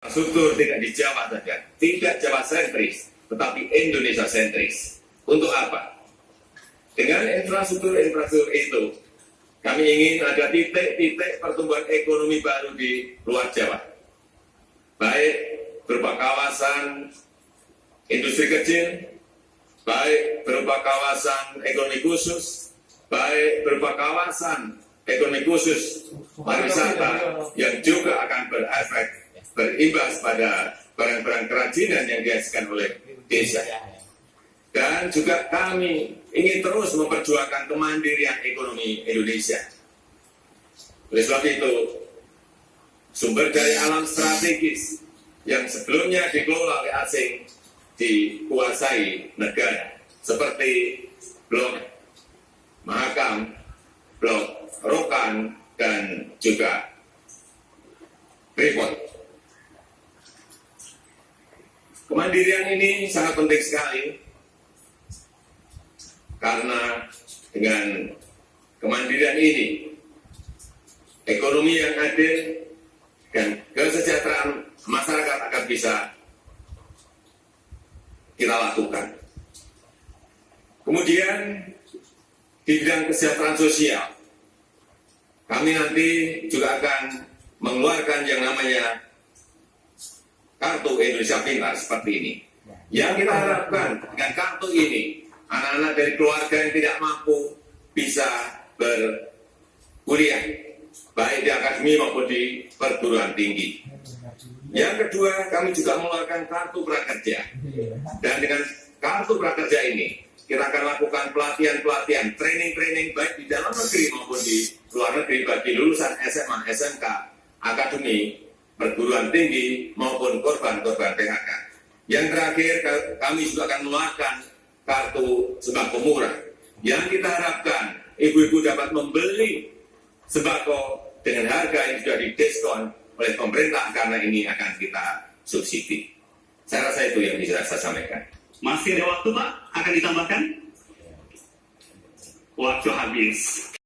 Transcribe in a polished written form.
Infrastruktur tidak di Jawa saja, tidak Jawa sentris, tetapi Indonesia sentris. Untuk apa? Dengan infrastruktur itu, kami ingin ada titik-titik pertumbuhan ekonomi baru di luar Jawa. Baik berupa kawasan industri kecil, baik berupa kawasan ekonomi khusus, baik berupa kawasan ekonomi khusus pariwisata yang juga akan berimbas pada barang-barang kerajinan yang dihasilkan oleh desa. Dan juga kami ingin terus memperjuangkan kemandirian ekonomi Indonesia. Oleh sebab itu, sumber daya alam strategis yang sebelumnya dikelola oleh asing dikuasai negara, seperti Blok Mahakam, Blok Rokan, dan juga Freeport. Kemandirian ini sangat penting sekali, karena dengan kemandirian ini, ekonomi yang adil dan kesejahteraan masyarakat akan bisa kita lakukan. Kemudian di bidang kesejahteraan sosial, kami nanti juga akan mengeluarkan yang namanya Kartu Indonesia Pintar seperti ini. Yang kita harapkan dengan kartu ini, anak-anak dari keluarga yang tidak mampu bisa berkuliah, baik di akademi maupun di perguruan tinggi. Yang kedua, kami juga mengeluarkan kartu prakerja. Dan dengan kartu prakerja ini, kita akan lakukan pelatihan-pelatihan, training-training baik di dalam negeri maupun di luar negeri bagi lulusan SMA, SMK, akademi, perguruan tinggi maupun korban-korban PHK. Yang terakhir, kami juga akan mengeluarkan kartu sembako murah, yang kita harapkan ibu-ibu dapat membeli sembako dengan harga yang sudah didiskon oleh pemerintah, karena ini akan kita subsidi. Saya rasa itu yang bisa saya sampaikan. Masih ada waktu, Pak? Akan ditambahkan? Waktu habis.